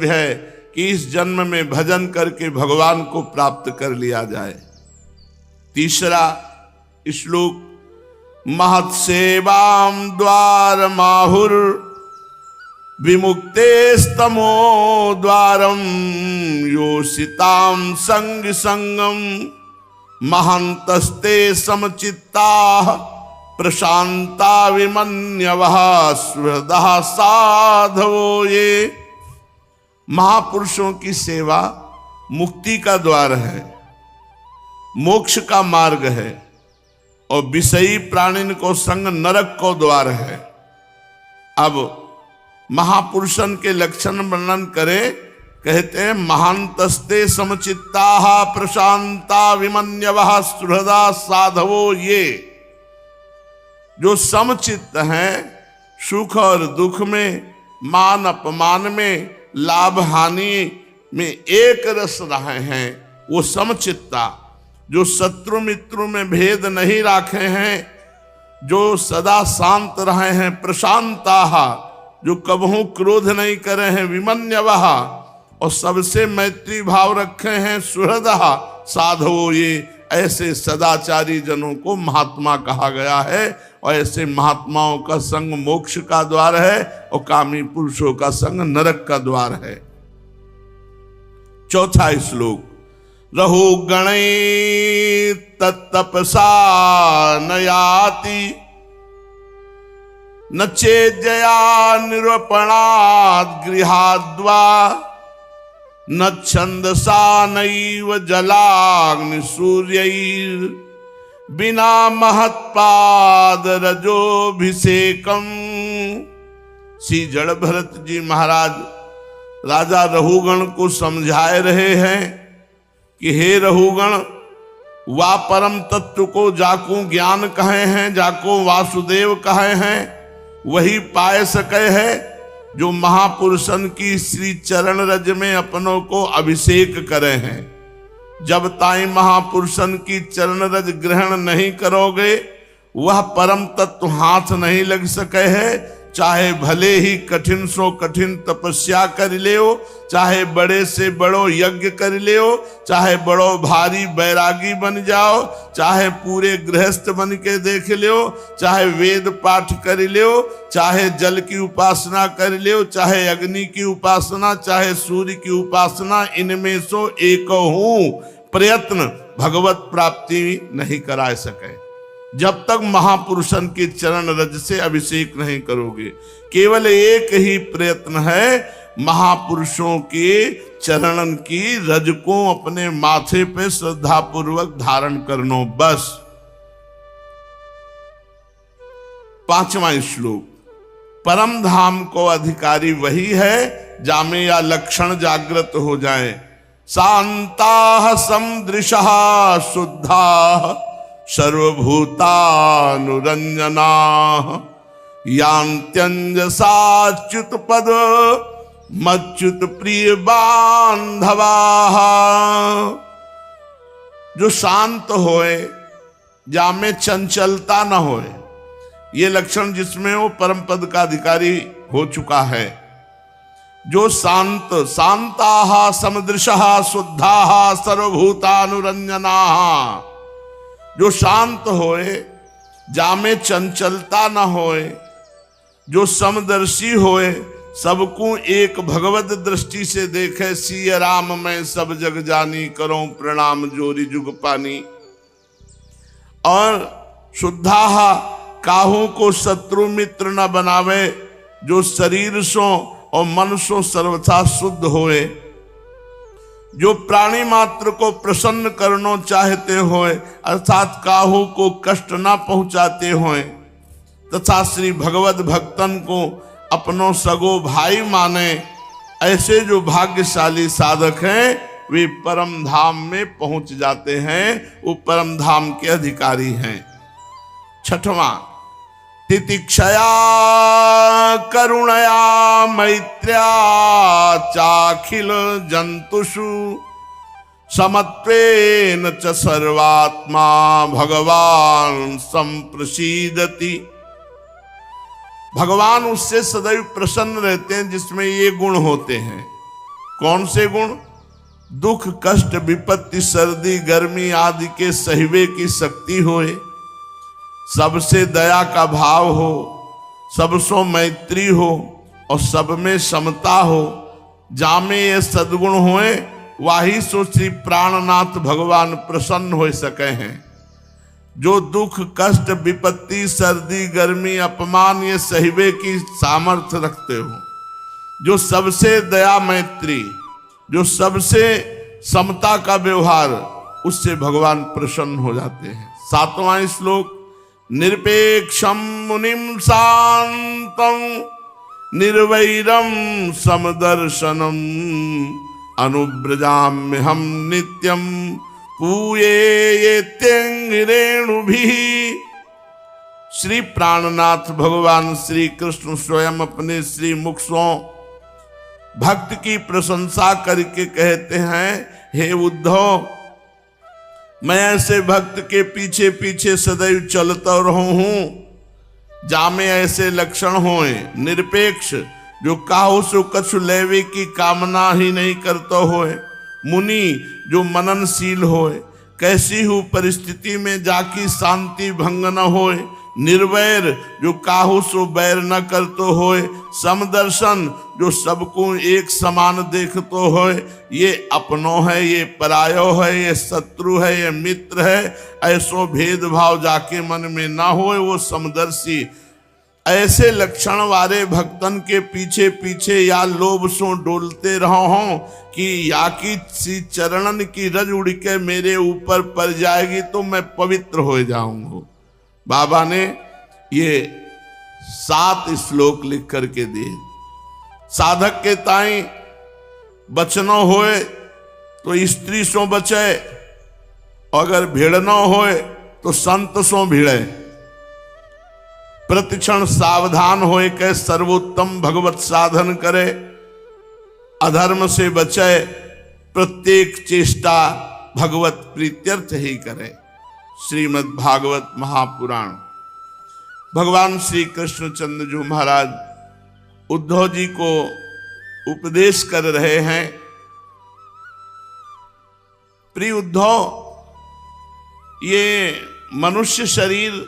है कि इस जन्म में भजन करके भगवान को प्राप्त कर लिया जाए। तीसरा श्लोक, महत सेवाम द्वार माहुर विमुक्तेस्तमो द्वारम योषिताम संग संगम महंतस्ते समचित्ता प्रशांता विमन्यवः सुहृदः साधवो। ये महापुरुषों की सेवा मुक्ति का द्वार है, मोक्ष का मार्ग है, और विषयी प्राणिन को संग नरक को द्वार है। अब महापुरुषन के लक्षण वर्णन करे, कहते हैं महांतस्ते समचित्ता प्रशांता विमन्यवः सुहृदा साधवो। ये जो समचित्त हैं, सुख और दुख में, मान अपमान में, लाभ हानि में एक रस रहे हैं, वो समचित्ता। जो शत्रु मित्रों में भेद नहीं रखे हैं, जो सदा शांत रहे हैं, प्रशांता, जो कबहू क्रोध नहीं करे हैं, विमन्यवः, और सबसे मैत्री भाव रखे हैं, सुहृदः साधवो। ये ऐसे सदाचारी जनों को महात्मा कहा गया है, और ऐसे महात्माओं का संग मोक्ष का द्वार है, और कामी पुरुषों का संग नरक का द्वार है। चौथा श्लोक, रहो गणे तत्तपसा न याति न चेज्जया निरूपणात् गृहाद्वा न छंदसा नैव जलाग्नि सूर्यैर् बिना महत्पाद रजोभिषेकम। श्री जड़ भरत जी महाराज राजा रहुगण को समझाए रहे हैं कि हे रहुगण, वा परम तत्व को जाको ज्ञान कहे हैं, जाको वासुदेव कहे हैं, वही पाए सके है जो महापुरुषन की श्री चरण रज में अपनों को अभिषेक करे हैं। जब ताई महापुरुषन की चरण रज ग्रहण नहीं करोगे, वह परम तत्व हाथ नहीं लग सके है। चाहे भले ही कठिन सो कठिन तपस्या कर लियो, चाहे बड़े से बड़ो यज्ञ कर लियो, चाहे बड़ो भारी बैरागी बन जाओ, चाहे पूरे गृहस्थ बन के देख लियो, चाहे वेद पाठ कर लियो, चाहे जल की उपासना कर लियो, चाहे अग्नि की उपासना, चाहे सूर्य की उपासना, इनमें सो एक हूं प्रयत्न भगवत प्राप्ति नहीं करा सके जब तक महापुरुषन के चरण रज से अभिषेक नहीं करोगे। केवल एक ही प्रयत्न है, महापुरुषों के चरणन की रज को अपने माथे पे श्रद्धा पूर्वक धारण करनो, बस। पांचवा श्लोक, परम धाम को अधिकारी वही है जामे या लक्षण जागृत हो जाए। शांता समदृशः शुद्धा सर्वभूतानुरंजना यांत्यंजसाच्युत पद मच्युत प्रिय बांधवा। जो शांत होए, जामे चंचलता न होए, ये लक्षण जिसमें वो परम पद का अधिकारी हो चुका है। जो शांत, शांता समदृशः शुद्धा सर्वभूतानुरंजना, जो शांत होए, जामे चंचलता न होए, जो समदर्शी होए, सबको एक भगवत दृष्टि से देखे। सिय राम मैं सब जग जानी, करो प्रणाम जोरी जुग पानी। और शुद्धा, काहू को शत्रु मित्र न बनावे, जो शरीर सो और मन सो सर्वथा शुद्ध होए, जो प्राणी मात्र को प्रसन्न करना चाहते होए, अर्थात काहू को कष्ट ना पहुंचाते होए, तथा श्री भगवत भक्तन को अपनों सगो भाई माने, ऐसे जो भाग्यशाली साधक हैं वे परम धाम में पहुंच जाते हैं, वो परम धाम के अधिकारी हैं। छठवां, तितिक्षया करुणया मैत्र्या चाखिल जंतुषु समत्वेन च सर्वात्मा भगवान संप्रसीदति। भगवान उससे सदैव प्रसन्न रहते हैं जिसमें ये गुण होते हैं। कौन से गुण? दुख कष्ट विपत्ति सर्दी गर्मी आदि के सहिवे की शक्ति होए, सबसे दया का भाव हो, सबसो मैत्री हो और सब में समता हो, जामे ये सद्गुण होए वाही सो श्री प्राणनाथ भगवान प्रसन्न हो सके हैं। जो दुख कष्ट विपत्ति सर्दी गर्मी अपमान ये सहिवे की सामर्थ्य रखते हो, जो सबसे दया मैत्री, जो सबसे समता का व्यवहार, उससे भगवान प्रसन्न हो जाते हैं। 7वां श्लोक, निरपेक्षम मुनिम शांतम निर्वैरम समदर्शनम अनुव्रजाम्य हम नित्यम पूये ये त्यंग भी। श्री प्राणनाथ भगवान श्री कृष्ण स्वयं अपने श्री मुख से भक्त की प्रशंसा करके कहते हैं, हे उद्धव, मैं ऐसे भक्त के पीछे पीछे सदैव चलता रहूं हूं जामे ऐसे लक्षण होए, निरपेक्ष जो काहू सो कछु लेवे की कामना ही नहीं करता होए, मुनि जो मननशील होए, कैसी हो परिस्थिति में जाकी शांति भंग न होए, निर्वैर जो काहू सो बैर न करतो होए, समदर्शन जो सबको एक समान देखतो होए, ये अपनो है ये परायो है, ये शत्रु है ये मित्र है, ऐसो भेदभाव जाके मन में ना होए, वो समदर्शी। ऐसे लक्षण वाले भक्तन के पीछे पीछे या लोभ सो डोलते रहो हों कि या की सी चरणन की रज उड़ के मेरे ऊपर पड़ जाएगी तो मैं पवित्र हो जाऊंगा। बाबा ने ये 7 श्लोक लिख करके दिए। साधक के ताई बचनो होए तो स्त्री सो बचे, अगर भिड़नो होए तो संत सो भिड़े, प्रतिक्षण सावधान होए के सर्वोत्तम भगवत साधन करे, अधर्म से बचे, प्रत्येक चेष्टा भगवत प्रीत्यर्थ ही करे। श्रीमद् भागवत महापुराण। भगवान श्री कृष्णचंद्र जी महाराज उद्धव जी को उपदेश कर रहे हैं। प्रिय उद्धव, ये मनुष्य शरीर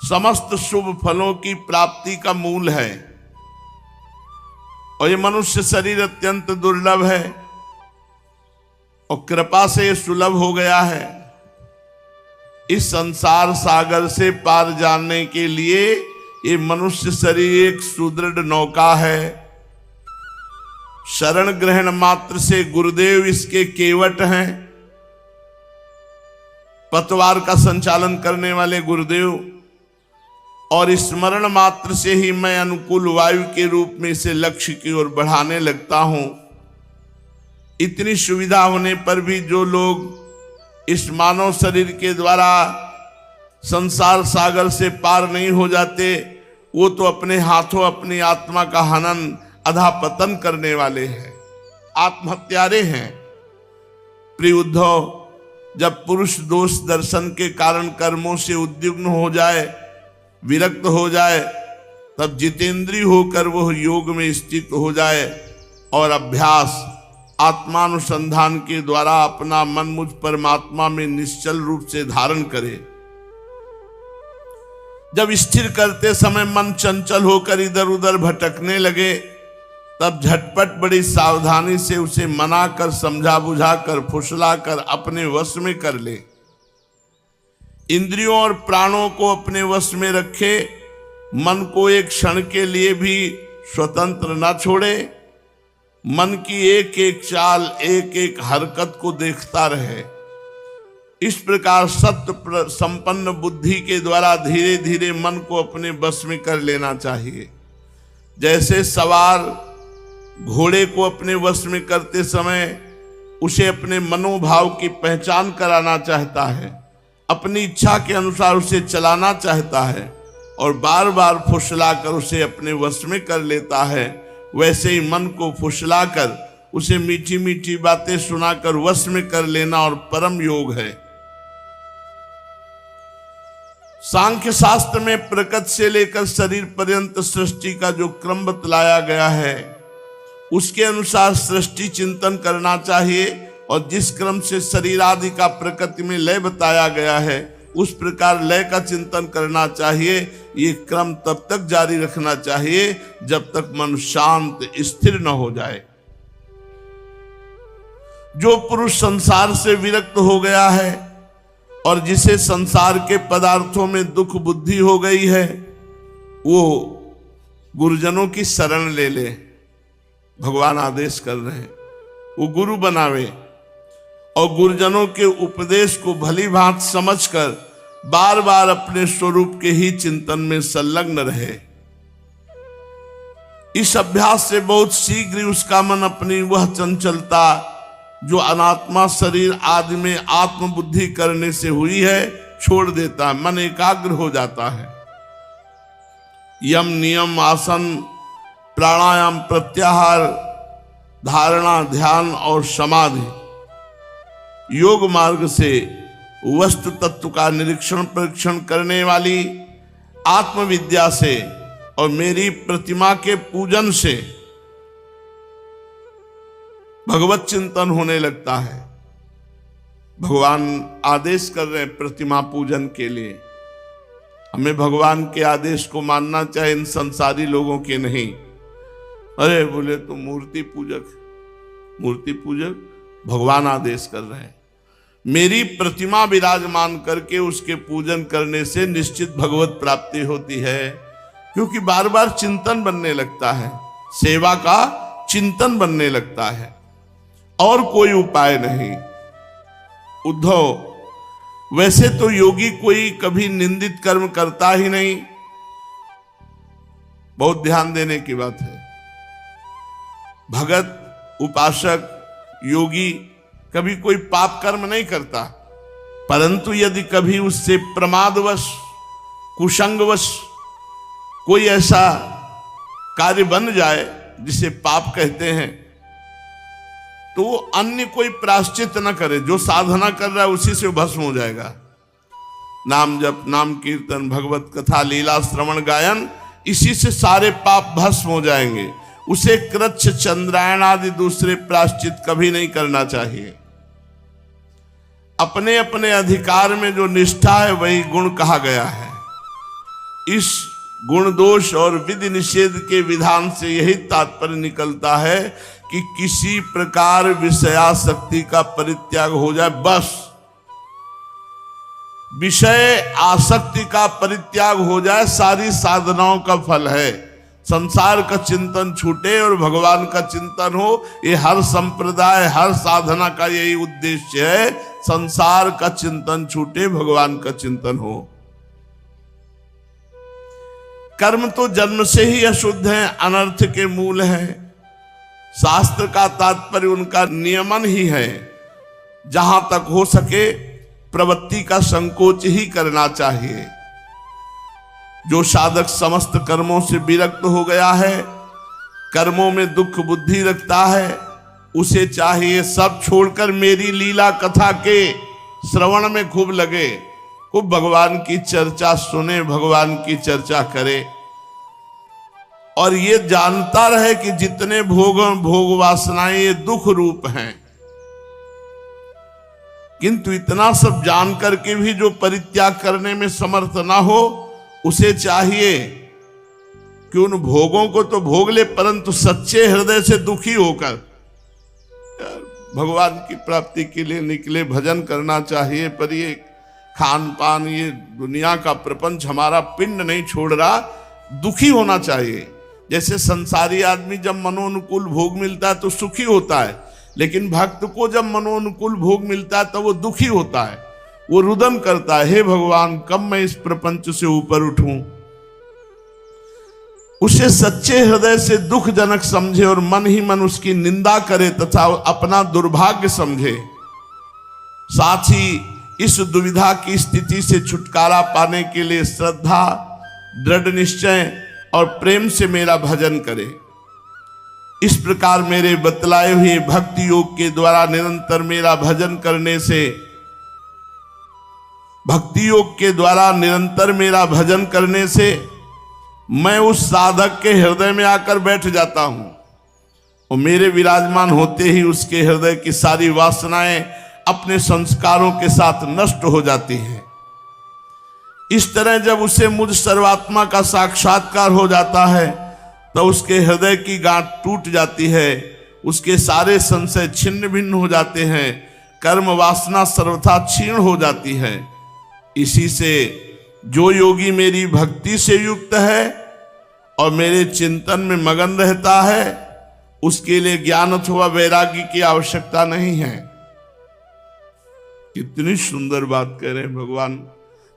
समस्त शुभ फलों की प्राप्ति का मूल है और ये मनुष्य शरीर अत्यंत दुर्लभ है और कृपा से सुलभ हो गया है। इस संसार सागर से पार जाने के लिए ये मनुष्य शरीर एक सुदृढ़ नौका है। शरण ग्रहण मात्र से गुरुदेव इसके केवट हैं। पतवार का संचालन करने वाले गुरुदेव, और स्मरण मात्र से ही मैं अनुकूल वायु के रूप में इसे लक्ष्य की ओर बढ़ाने लगता हूं। इतनी सुविधा होने पर भी जो लोग इस मानव शरीर के द्वारा संसार सागर से पार नहीं हो जाते, वो तो अपने हाथों अपनी आत्मा का हनन अधापतन करने वाले हैं, आत्महत्यारे हैं। प्रिय उद्धव, जब पुरुष दोष दर्शन के कारण कर्मों से उद्विग्न हो जाए, विरक्त हो जाए, तब जितेंद्रिय होकर वह योग में स्थित हो जाए और अभ्यास आत्मानुसंधान के द्वारा अपना मन मुझ परमात्मा में निश्चल रूप से धारण करे। जब स्थिर करते समय मन चंचल होकर इधर उधर भटकने लगे, तब झटपट बड़ी सावधानी से उसे मना कर, समझा बुझा कर, फुसला कर अपने वश में कर ले। इंद्रियों और प्राणों को अपने वश में रखे, मन को एक क्षण के लिए भी स्वतंत्र न छोड़े, मन की एक एक चाल एक एक हरकत को देखता रहे। इस प्रकार सत्य संपन्न बुद्धि के द्वारा धीरे धीरे मन को अपने बस में कर लेना चाहिए। जैसे सवार घोड़े को अपने वश में करते समय उसे अपने मनोभाव की पहचान कराना चाहता है, अपनी इच्छा के अनुसार उसे चलाना चाहता है और बार बार फुसलाकर उसे अपने वश में कर लेता है, वैसे ही मन को फुसलाकर उसे मीठी मीठी बातें सुनाकर वश में कर लेना और परम योग है। सांख्य शास्त्र में प्रकृति से लेकर शरीर पर्यंत सृष्टि का जो क्रम बतलाया गया है, उसके अनुसार सृष्टि चिंतन करना चाहिए और जिस क्रम से शरीर आदि का प्रकृति में लय बताया गया है उस प्रकार लय का चिंतन करना चाहिए। ये क्रम तब तक जारी रखना चाहिए जब तक मन शांत स्थिर न हो जाए। जो पुरुष संसार से विरक्त हो गया है और जिसे संसार के पदार्थों में दुख बुद्धि हो गई है, वो गुरुजनों की शरण ले ले। भगवान आदेश कर रहे हैं वो गुरु बनावे और गुरुजनों के उपदेश को भली भांति समझकर बार बार अपने स्वरूप के ही चिंतन में संलग्न रहे। इस अभ्यास से बहुत शीघ्र उसका मन अपनी वह चंचलता जो अनात्मा शरीर आदि में आत्मबुद्धि करने से हुई है छोड़ देता है। मन एकाग्र हो जाता है। यम नियम आसन प्राणायाम प्रत्याहार धारणा ध्यान और समाधि योग मार्ग से वस्तु तत्व का निरीक्षण परीक्षण करने वाली आत्मविद्या से और मेरी प्रतिमा के पूजन से भगवत चिंतन होने लगता है। भगवान आदेश कर रहे हैं प्रतिमा पूजन के लिए। हमें भगवान के आदेश को मानना चाहिए, इन संसारी लोगों के नहीं। अरे बोले तो मूर्ति पूजक भगवान आदेश कर रहे हैं। मेरी प्रतिमा विराजमान करके उसके पूजन करने से निश्चित भगवत प्राप्ति होती है, क्योंकि बार बार चिंतन बनने लगता है, सेवा का चिंतन बनने लगता है और कोई उपाय नहीं। उद्धव, वैसे तो योगी कोई कभी निंदित कर्म करता ही नहीं। बहुत ध्यान देने की बात है। भगत उपासक योगी कभी कोई पाप कर्म नहीं करता, परंतु यदि कभी उससे प्रमादवश कुसंगवश कोई ऐसा कार्य बन जाए जिसे पाप कहते हैं, तो वो अन्य कोई प्रायश्चित न करे। जो साधना कर रहा है उसी से भस्म हो जाएगा। नाम जप नाम कीर्तन भगवत कथा लीला श्रवण गायन, इसी से सारे पाप भस्म हो जाएंगे। उसे कृच्छ चंद्रायण आदि दूसरे प्रायश्चित कभी नहीं करना चाहिए। अपने अपने अधिकार में जो निष्ठा है वही गुण कहा गया है। इस गुण दोष और विधि निषेध के विधान से यही तात्पर्य निकलता है कि किसी प्रकार विषयासक्ति का परित्याग हो जाए। बस विषय आसक्ति का परित्याग हो जाए, सारी साधनाओं का फल है। संसार का चिंतन छूटे और भगवान का चिंतन हो। ये हर संप्रदाय हर साधना का यही उद्देश्य है। संसार का चिंतन छूटे, भगवान का चिंतन हो। कर्म तो जन्म से ही अशुद्ध है, अनर्थ के मूल है। शास्त्र का तात्पर्य उनका नियमन ही है। जहां तक हो सके प्रवृत्ति का संकोच ही करना चाहिए। जो साधक समस्त कर्मों से विरक्त हो गया है, कर्मों में दुख बुद्धि रखता है, उसे चाहिए सब छोड़कर मेरी लीला कथा के श्रवण में खूब लगे, खूब भगवान की चर्चा सुने, भगवान की चर्चा करे और ये जानता रहे कि जितने भोग वासनाएं ये दुख रूप हैं। किंतु इतना सब जान करके भी जो परित्याग करने में समर्थ ना हो, उसे चाहिए कि उन भोगों को तो भोग ले, परंतु सच्चे हृदय से दुखी होकर भगवान की प्राप्ति के लिए निकले। भजन करना चाहिए, पर ये खान पान ये दुनिया का प्रपंच हमारा पिंड नहीं छोड़ रहा। दुखी होना चाहिए। जैसे संसारी आदमी जब मनोनुकूल भोग मिलता है तो सुखी होता है, लेकिन भक्त को जब मनोनुकूल भोग मिलता है तो वो दुखी होता है। वो रुदन करता है, हे भगवान कब मैं इस प्रपंच से ऊपर उठूं। उसे सच्चे हृदय से दुखजनक समझे और मन ही मन उसकी निंदा करे तथा अपना दुर्भाग्य समझे। साथ ही इस दुविधा की स्थिति से छुटकारा पाने के लिए श्रद्धा, दृढ़ निश्चय और प्रेम से मेरा भजन करे। इस प्रकार मेरे बतलाए हुए भक्ति योग के द्वारा निरंतर मेरा भजन करने से, भक्ति योग के द्वारा निरंतर मेरा भजन करने से मैं उस साधक के हृदय में आकर बैठ जाता हूं और मेरे विराजमान होते ही उसके हृदय की सारी वासनाएं अपने संस्कारों के साथ नष्ट हो जाती हैं। इस तरह जब उसे मुझ सर्वात्मा का साक्षात्कार हो जाता है तो उसके हृदय की गांठ टूट जाती है, उसके सारे संशय छिन्न भिन्न हो जाते हैं, कर्म वासना सर्वथा क्षीण हो जाती है। इसी से जो योगी मेरी भक्ति से युक्त है और मेरे चिंतन में मगन रहता है, उसके लिए ज्ञान अथवा वैराग्य की आवश्यकता नहीं है। कितनी सुंदर बात कह रहे हैं भगवान।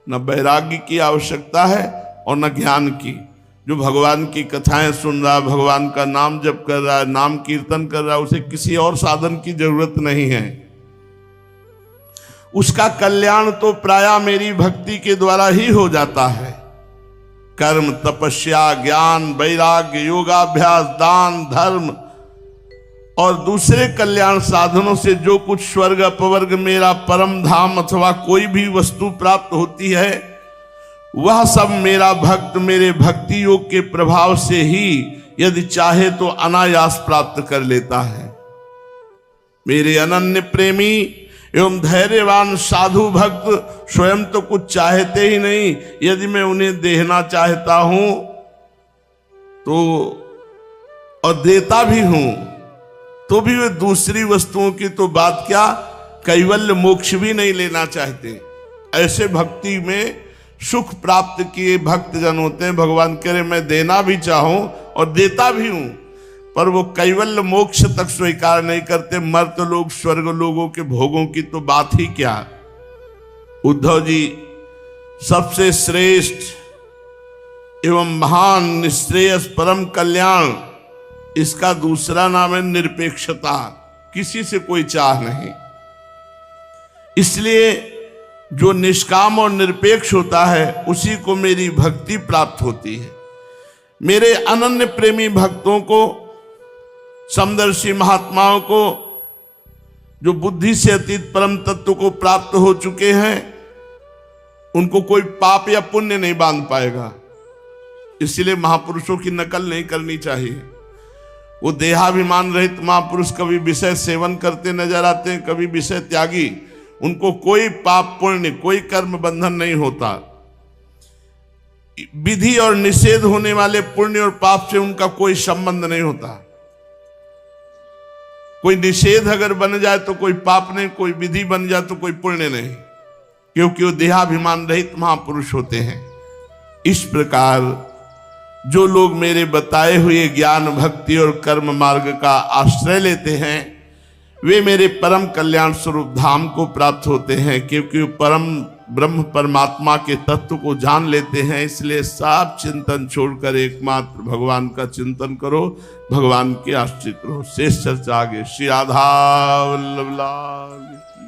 न वैराग्य की आवश्यकता है और न ज्ञान की। जो भगवान की कथाएं सुन रहा, भगवान का नाम जप कर रहा है, नाम कीर्तन कर रहा है, उसे किसी और साधन की जरूरत नहीं है। उसका कल्याण तो प्रायः मेरी भक्ति के द्वारा ही हो जाता है। कर्म, तपस्या, ज्ञान, वैराग्य, योगाभ्यास, दान, धर्म और दूसरे कल्याण साधनों से जो कुछ स्वर्ग अपवर्ग मेरा परम धाम अथवा कोई भी वस्तु प्राप्त होती है, वह सब मेरा भक्त मेरे भक्ति योग के प्रभाव से ही यदि चाहे तो अनायास प्राप्त कर लेता है। मेरे अनन्य प्रेमी एवं धैर्यवान साधु भक्त स्वयं तो कुछ चाहते ही नहीं, यदि मैं उन्हें देना चाहता हूं तो और देता भी हूं तो भी वे दूसरी वस्तुओं की तो बात क्या, कैवल्य मोक्ष भी नहीं लेना चाहते। ऐसे भक्ति में सुख प्राप्त किए भक्त जन होते हैं। भगवान कह रहे मैं देना भी चाहूं और देता भी हूं, पर वो कैवल्य मोक्ष तक स्वीकार नहीं करते। मर्त लोग स्वर्ग लोगों के भोगों की तो बात ही क्या। उद्धव जी, सबसे श्रेष्ठ एवं महान निश्रेयस परम कल्याण, इसका दूसरा नाम है निरपेक्षता। किसी से कोई चाह नहीं। इसलिए जो निष्काम और निरपेक्ष होता है उसी को मेरी भक्ति प्राप्त होती है। मेरे अनन्य प्रेमी भक्तों को, समदर्शी महात्माओं को, जो बुद्धि से अतीत परम तत्व को प्राप्त हो चुके हैं, उनको कोई पाप या पुण्य नहीं बांध पाएगा। इसलिए महापुरुषों की नकल नहीं करनी चाहिए। वो देहाभिमान रहित महापुरुष कभी विषय सेवन करते नजर आते हैं, कभी विषय त्यागी। उनको कोई पाप पुण्य, कोई कर्म बंधन नहीं होता। विधि और निषेध होने वाले पुण्य और पाप से उनका कोई संबंध नहीं होता। कोई निषेध अगर बन जाए तो कोई पाप नहीं, कोई विधि बन जाए तो कोई पुण्य नहीं, क्योंकि वो देहाभिमान रहित महापुरुष होते हैं। इस प्रकार जो लोग मेरे बताए हुए ज्ञान, भक्ति और कर्म मार्ग का आश्रय लेते हैं, वे मेरे परम कल्याण स्वरूप धाम को प्राप्त होते हैं, क्योंकि परम ब्रह्म परमात्मा के तत्व को जान लेते हैं। इसलिए सब चिंतन छोड़कर एकमात्र भगवान का चिंतन करो, भगवान के आश्रित रहो। शेष चर्चा आगे। श्री राधा वल्लभ लाल।